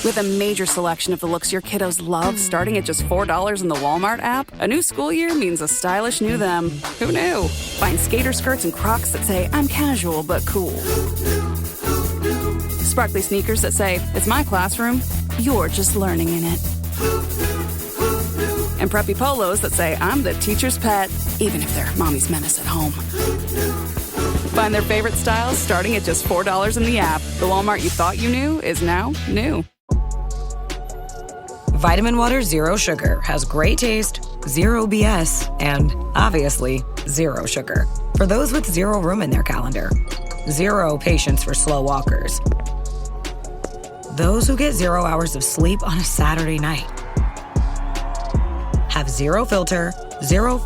With a major selection of the looks your kiddos love starting at just $4 in the Walmart app, a new school year means a stylish new them. Who knew? Find skater skirts and Crocs that say, I'm casual but cool. Sparkly sneakers that say, it's my classroom, you're just learning in it. And preppy polos that say, I'm the teacher's pet, even if they're mommy's menace at home. Find their favorite styles starting at just $4 in the app. The Walmart you thought you knew is now new. Vitamin Water Zero Sugar has great taste, zero BS, and obviously zero sugar. For those with zero room in their calendar. Zero patience for slow walkers. Those who get 0 hours of sleep on a Saturday night. Have zero filter, zero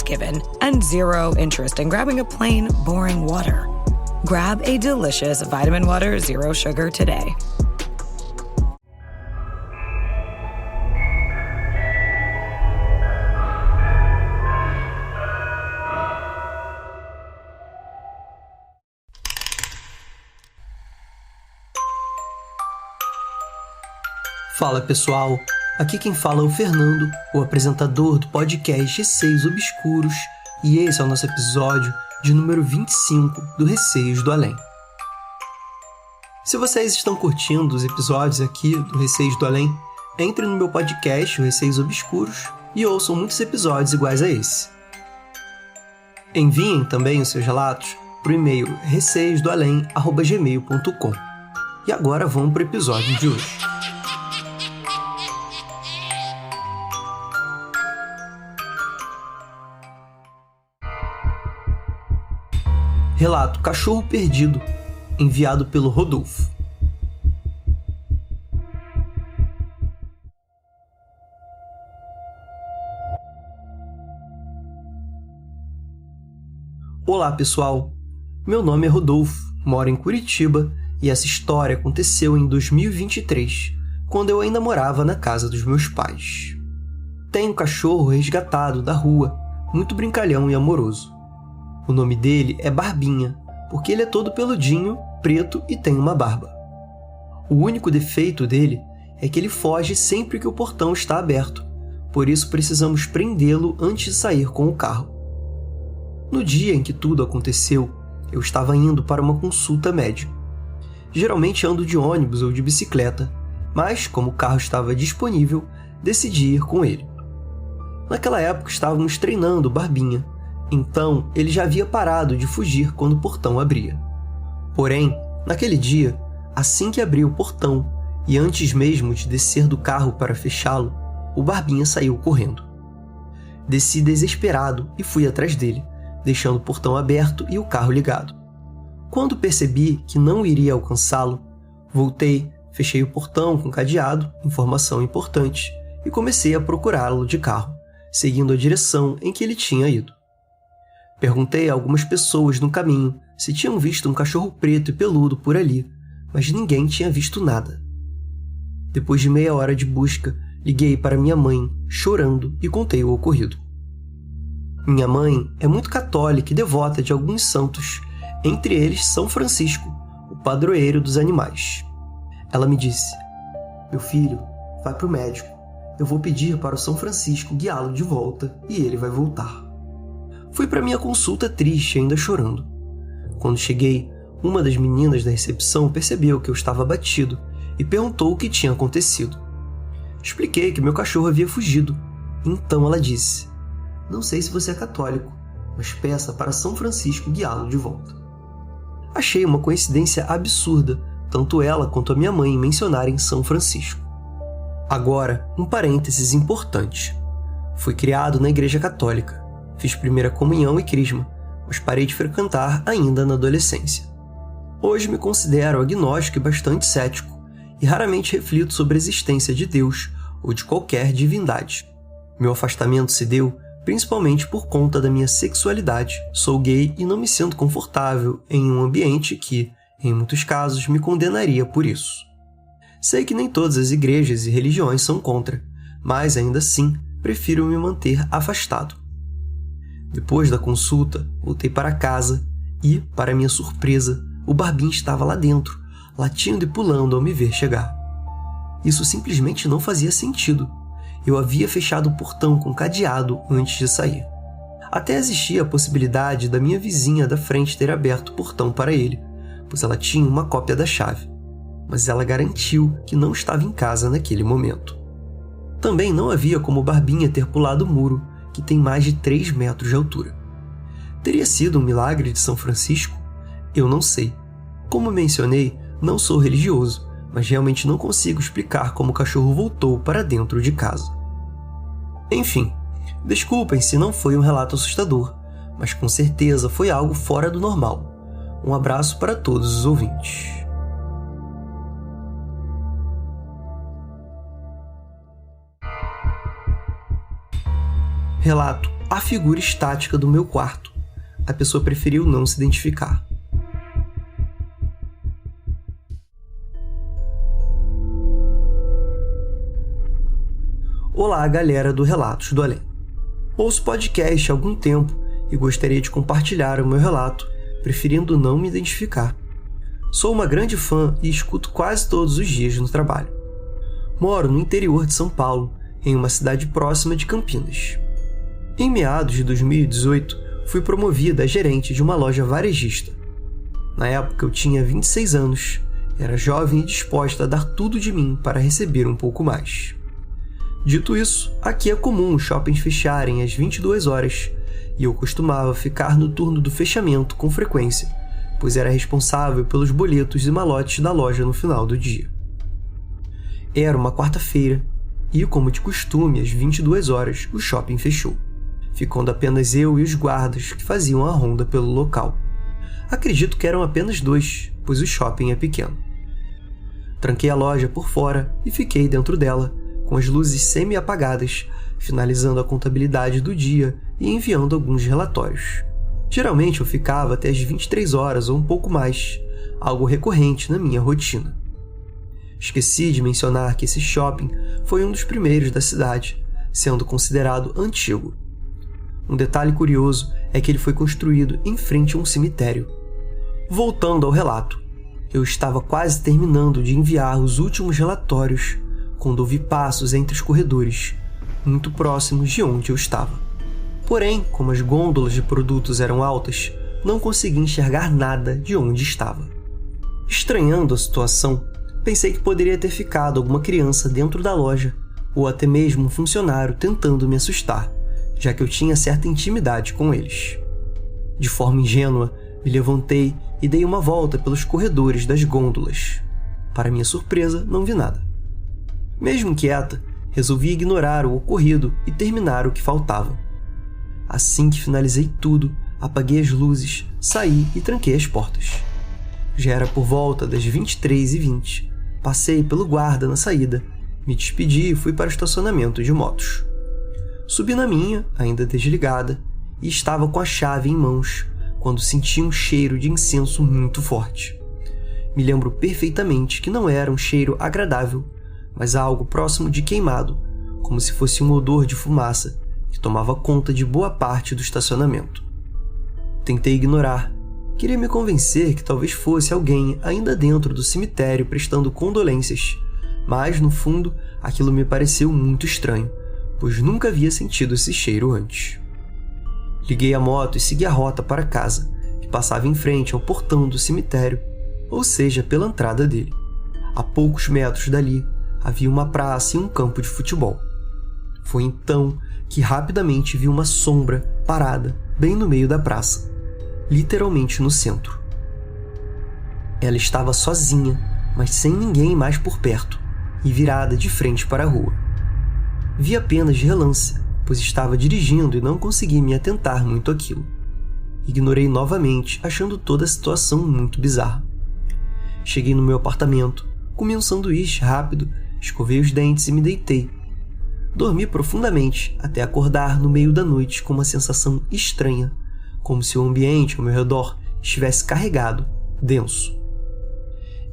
given, and zero interest in grabbing a plain, boring water. Grab a delicious Vitamin Water Zero Sugar today. Fala pessoal, aqui quem fala é o Fernando, o apresentador do podcast Receios Obscuros, e esse é o nosso episódio de número 25 do Receios do Além. Se vocês estão curtindo os episódios aqui do Receios do Além, entre no meu podcast, o Receios Obscuros, e ouçam muitos episódios iguais a esse. Enviem também os seus relatos para o e-mail receiosdoalém@gmail.com. E agora vamos para o episódio de hoje. Relato Cachorro Perdido, enviado pelo Rodolfo. Olá pessoal, meu nome é Rodolfo, moro em Curitiba e essa história aconteceu em 2023, quando eu ainda morava na casa dos meus pais. Tenho um cachorro resgatado da rua, muito brincalhão e amoroso. O nome dele é Barbinha, porque ele é todo peludinho, preto e tem uma barba. O único defeito dele é que ele foge sempre que o portão está aberto, por isso precisamos prendê-lo antes de sair com o carro. No dia em que tudo aconteceu, eu estava indo para uma consulta médica. Geralmente ando de ônibus ou de bicicleta, mas como o carro estava disponível, decidi ir com ele. Naquela época estávamos treinando o Barbinha, então ele já havia parado de fugir quando o portão abria. Porém, naquele dia, assim que abri o portão e antes mesmo de descer do carro para fechá-lo, o Barbinha saiu correndo. Desci desesperado e fui atrás dele, deixando o portão aberto e o carro ligado. Quando percebi que não iria alcançá-lo, voltei, fechei o portão com cadeado, informação importante, e comecei a procurá-lo de carro, seguindo a direção em que ele tinha ido. Perguntei a algumas pessoas no caminho se tinham visto um cachorro preto e peludo por ali, mas ninguém tinha visto nada. Depois de meia hora de busca, liguei para minha mãe, chorando, e contei o ocorrido. Minha mãe é muito católica e devota de alguns santos, entre eles São Francisco, o padroeiro dos animais. Ela me disse: meu filho, vai para o médico. Eu vou pedir para o São Francisco guiá-lo de volta e ele vai voltar. Fui para minha consulta triste, ainda chorando. Quando cheguei, uma das meninas da recepção percebeu que eu estava abatido e perguntou o que tinha acontecido. Expliquei que meu cachorro havia fugido. Então ela disse: não sei se você é católico, mas peça para São Francisco guiá-lo de volta. Achei uma coincidência absurda, tanto ela quanto a minha mãe mencionarem São Francisco. Agora, um parênteses importante. Fui criado na Igreja Católica. Fiz primeira comunhão e crisma, mas parei de frequentar ainda na adolescência. Hoje me considero agnóstico e bastante cético, e raramente reflito sobre a existência de Deus ou de qualquer divindade. Meu afastamento se deu principalmente por conta da minha sexualidade. Sou gay e não me sinto confortável em um ambiente que, em muitos casos, me condenaria por isso. Sei que nem todas as igrejas e religiões são contra, mas ainda assim prefiro me manter afastado. Depois da consulta, voltei para casa e, para minha surpresa, o Barbinha estava lá dentro, latindo e pulando ao me ver chegar. Isso simplesmente não fazia sentido. Eu havia fechado o portão com cadeado antes de sair. Até existia a possibilidade da minha vizinha da frente ter aberto o portão para ele, pois ela tinha uma cópia da chave. Mas ela garantiu que não estava em casa naquele momento. Também não havia como Barbinha ter pulado o muro, que tem mais de 3 metros de altura. Teria sido um milagre de São Francisco? Eu não sei. Como mencionei, não sou religioso, mas realmente não consigo explicar como o cachorro voltou para dentro de casa. Enfim, desculpem se não foi um relato assustador, mas com certeza foi algo fora do normal. Um abraço para todos os ouvintes. Relato: a figura estática do meu quarto. A pessoa preferiu não se identificar. Olá, galera do Relatos do Além. Ouço podcast há algum tempo e gostaria de compartilhar o meu relato, preferindo não me identificar. Sou uma grande fã e escuto quase todos os dias no trabalho. Moro no interior de São Paulo, em uma cidade próxima de Campinas. Em meados de 2018, fui promovida a gerente de uma loja varejista. Na época eu tinha 26 anos, era jovem e disposta a dar tudo de mim para receber um pouco mais. Dito isso, aqui é comum os shoppings fecharem às 22 horas, e eu costumava ficar no turno do fechamento com frequência, pois era responsável pelos boletos e malotes da loja no final do dia. Era uma quarta-feira, e como de costume, às 22 horas, o shopping fechou, ficando apenas eu e os guardas que faziam a ronda pelo local. Acredito que eram apenas 2, pois o shopping é pequeno. Tranquei a loja por fora e fiquei dentro dela, com as luzes semi-apagadas, finalizando a contabilidade do dia e enviando alguns relatórios. Geralmente eu ficava até as 23 horas ou um pouco mais, algo recorrente na minha rotina. Esqueci de mencionar que esse shopping foi um dos primeiros da cidade, sendo considerado antigo. Um detalhe curioso é que ele foi construído em frente a um cemitério. Voltando ao relato, eu estava quase terminando de enviar os últimos relatórios quando ouvi passos entre os corredores, muito próximos de onde eu estava. Porém, como as gôndolas de produtos eram altas, não consegui enxergar nada de onde estava. Estranhando a situação, pensei que poderia ter ficado alguma criança dentro da loja, ou até mesmo um funcionário tentando me assustar, já que eu tinha certa intimidade com eles. De forma ingênua, me levantei e dei uma volta pelos corredores das gôndolas. Para minha surpresa, não vi nada. Mesmo quieta, resolvi ignorar o ocorrido e terminar o que faltava. Assim que finalizei tudo, apaguei as luzes, saí e tranquei as portas. Já era por volta das 23h20. Passei pelo guarda na saída, me despedi e fui para o estacionamento de motos. Subi na minha, ainda desligada, e estava com a chave em mãos, quando senti um cheiro de incenso muito forte. Me lembro perfeitamente que não era um cheiro agradável, mas algo próximo de queimado, como se fosse um odor de fumaça que tomava conta de boa parte do estacionamento. Tentei ignorar. Queria me convencer que talvez fosse alguém ainda dentro do cemitério prestando condolências, mas, no fundo, aquilo me pareceu muito estranho, pois nunca havia sentido esse cheiro antes. Liguei a moto e segui a rota para casa, que passava em frente ao portão do cemitério, ou seja, pela entrada dele. A poucos metros dali, havia uma praça e um campo de futebol. Foi então que rapidamente vi uma sombra parada bem no meio da praça, literalmente no centro. Ela estava sozinha, mas sem ninguém mais por perto, e virada de frente para a rua. Vi apenas de relance, pois estava dirigindo e não consegui me atentar muito àquilo. Ignorei novamente, achando toda a situação muito bizarra. Cheguei no meu apartamento, comi um sanduíche rápido, escovei os dentes e me deitei. Dormi profundamente até acordar no meio da noite com uma sensação estranha, como se o ambiente ao meu redor estivesse carregado, denso.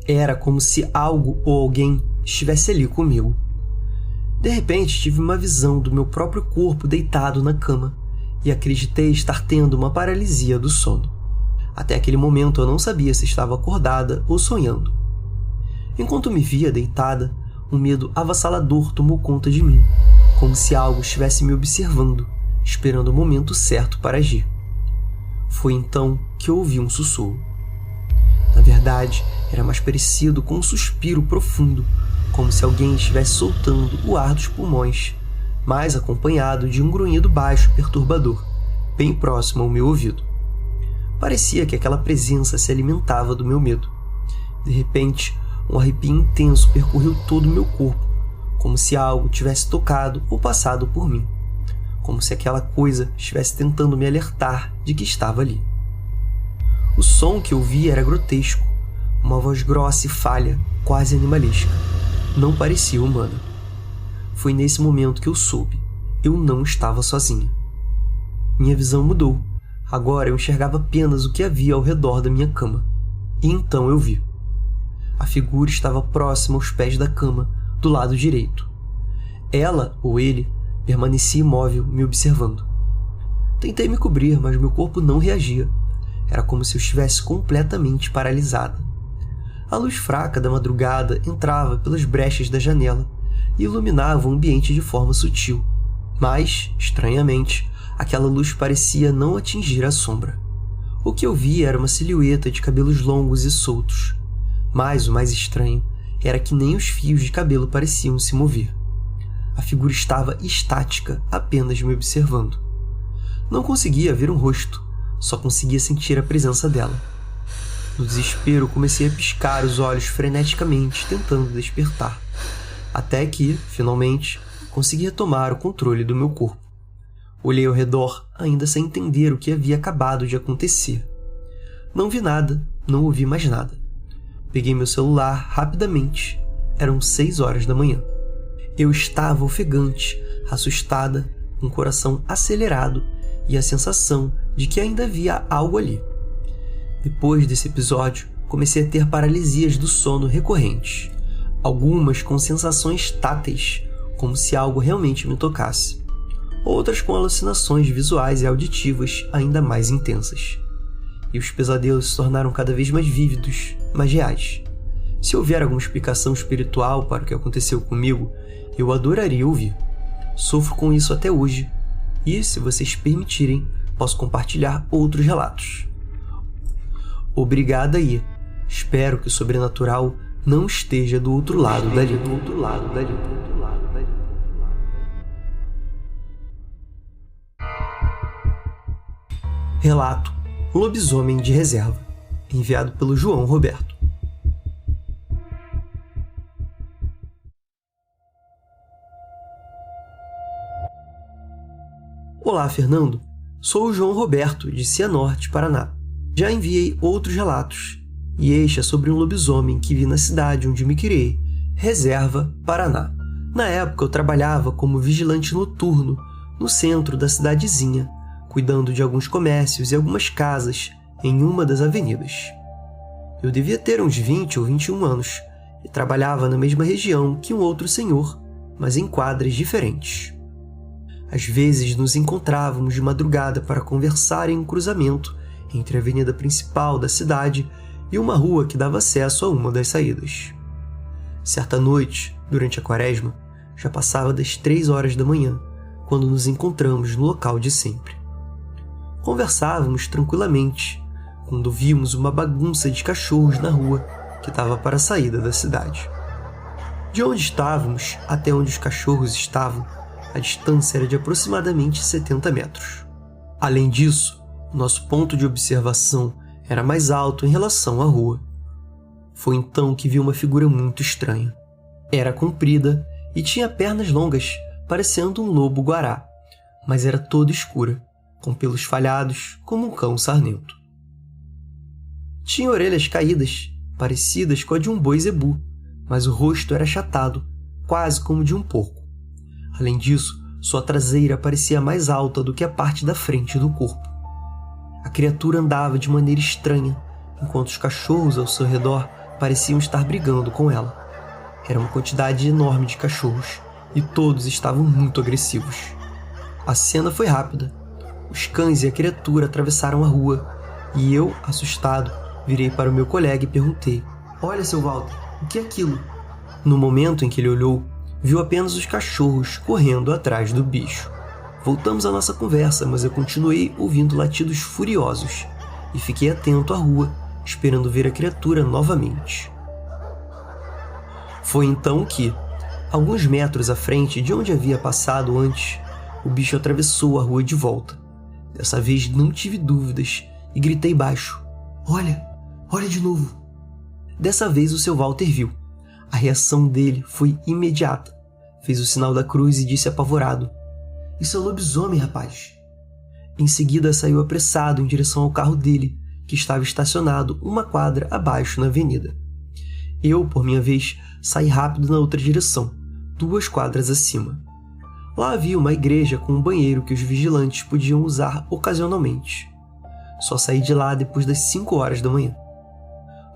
Era como se algo ou alguém estivesse ali comigo. De repente tive uma visão do meu próprio corpo deitado na cama e acreditei estar tendo uma paralisia do sono. Até aquele momento eu não sabia se estava acordada ou sonhando. Enquanto me via deitada, um medo avassalador tomou conta de mim, como se algo estivesse me observando, esperando o momento certo para agir. Foi então que eu ouvi um sussurro. Na verdade, era mais parecido com um suspiro profundo, como se alguém estivesse soltando o ar dos pulmões, mas acompanhado de um grunhido baixo perturbador, bem próximo ao meu ouvido. Parecia que aquela presença se alimentava do meu medo. De repente, um arrepio intenso percorreu todo o meu corpo, como se algo tivesse tocado ou passado por mim, como se aquela coisa estivesse tentando me alertar de que estava ali. O som que ouvi era grotesco, uma voz grossa e falha, quase animalesca. Não parecia humana. Foi nesse momento que eu soube. Eu não estava sozinha. Minha visão mudou. Agora eu enxergava apenas o que havia ao redor da minha cama. E então eu vi. A figura estava próxima aos pés da cama, do lado direito. Ela, ou ele, permanecia imóvel, me observando. Tentei me cobrir, mas meu corpo não reagia. Era como se eu estivesse completamente paralisada. A luz fraca da madrugada entrava pelas brechas da janela e iluminava o ambiente de forma sutil. Mas, estranhamente, aquela luz parecia não atingir a sombra. O que eu via era uma silhueta de cabelos longos e soltos. Mas o mais estranho era que nem os fios de cabelo pareciam se mover. A figura estava estática, apenas me observando. Não conseguia ver um rosto, só conseguia sentir a presença dela. No desespero, comecei a piscar os olhos freneticamente, tentando despertar. Até que, finalmente, consegui retomar o controle do meu corpo. Olhei ao redor, ainda sem entender o que havia acabado de acontecer. Não vi nada, não ouvi mais nada. Peguei meu celular rapidamente. Eram 6 horas da manhã. Eu estava ofegante, assustada, com o coração acelerado e a sensação de que ainda havia algo ali. Depois desse episódio, comecei a ter paralisias do sono recorrentes, algumas com sensações táteis, como se algo realmente me tocasse, outras com alucinações visuais e auditivas ainda mais intensas. E os pesadelos se tornaram cada vez mais vívidos, mais reais. Se houver alguma explicação espiritual para o que aconteceu comigo, eu adoraria ouvir. Sofro com isso até hoje, e, se vocês permitirem, posso compartilhar outros relatos. Obrigada aí. Espero que o sobrenatural não esteja do outro lado dali. Relato: Lobisomem de Reserva, enviado pelo João Roberto. Olá, Fernando. Sou o João Roberto, de Cianorte, Paraná. Já enviei outros relatos, e este é sobre um lobisomem que vi na cidade onde me criei, Reserva, Paraná. Na época eu trabalhava como vigilante noturno no centro da cidadezinha, cuidando de alguns comércios e algumas casas em uma das avenidas. Eu devia ter uns 20 ou 21 anos e trabalhava na mesma região que um outro senhor, mas em quadras diferentes. Às vezes nos encontrávamos de madrugada para conversar em um cruzamento entre a avenida principal da cidade e uma rua que dava acesso a uma das saídas. Certa noite, durante a quaresma, já passava das 3 horas da manhã, quando nos encontramos no local de sempre. Conversávamos tranquilamente, quando vimos uma bagunça de cachorros na rua que dava para a saída da cidade. De onde estávamos até onde os cachorros estavam, a distância era de aproximadamente 70 metros. Além disso, nosso ponto de observação era mais alto em relação à rua. Foi então que vi uma figura muito estranha. Era comprida e tinha pernas longas, parecendo um lobo-guará, mas era toda escura, com pelos falhados como um cão sarnento. Tinha orelhas caídas, parecidas com a de um boi zebu, mas o rosto era achatado, quase como de um porco. Além disso, sua traseira parecia mais alta do que a parte da frente do corpo. A criatura andava de maneira estranha, enquanto os cachorros ao seu redor pareciam estar brigando com ela. Era uma quantidade enorme de cachorros, e todos estavam muito agressivos. A cena foi rápida. Os cães e a criatura atravessaram a rua, e eu, assustado, virei para o meu colega e perguntei: "Olha, seu Walter, o que é aquilo?" No momento em que ele olhou, viu apenas os cachorros correndo atrás do bicho. Voltamos à nossa conversa, mas eu continuei ouvindo latidos furiosos e fiquei atento à rua, esperando ver a criatura novamente. Foi então que, alguns metros à frente de onde havia passado antes, o bicho atravessou a rua de volta. Dessa vez não tive dúvidas e gritei baixo: "Olha! Olha de novo!" Dessa vez o seu Walter viu. A reação dele foi imediata. Fez o sinal da cruz e disse apavorado: "Isso é um lobisomem, rapaz." Em seguida saiu apressado em direção ao carro dele, que estava estacionado uma quadra abaixo na avenida. Eu, por minha vez, saí rápido na outra direção, 2 quadras acima. Lá havia uma igreja com um banheiro que os vigilantes podiam usar ocasionalmente. Só saí de lá depois das 5 horas da manhã.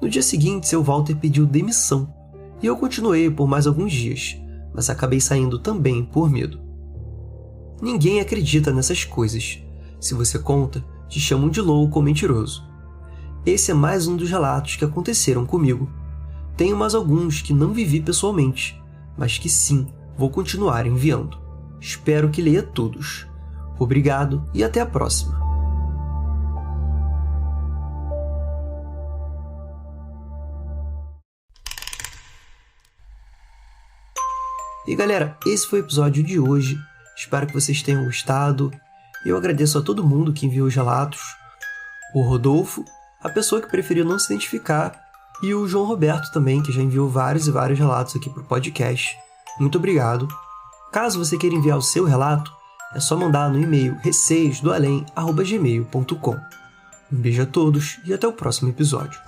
No dia seguinte, seu Walter pediu demissão, e eu continuei por mais alguns dias, mas acabei saindo também por medo. Ninguém acredita nessas coisas. Se você conta, te chamam de louco ou mentiroso. Esse é mais um dos relatos que aconteceram comigo. Tenho mais alguns que não vivi pessoalmente, mas que sim, vou continuar enviando. Espero que leia todos. Obrigado e até a próxima. E galera, esse foi o episódio de hoje. Espero que vocês tenham gostado. Eu agradeço a todo mundo que enviou os relatos. O Rodolfo, a pessoa que preferiu não se identificar, e o João Roberto também, que já enviou vários e vários relatos aqui para o podcast. Muito obrigado. Caso você queira enviar o seu relato, é só mandar no e-mail receiosdoalém@gmail.com. Um beijo a todos e até o próximo episódio.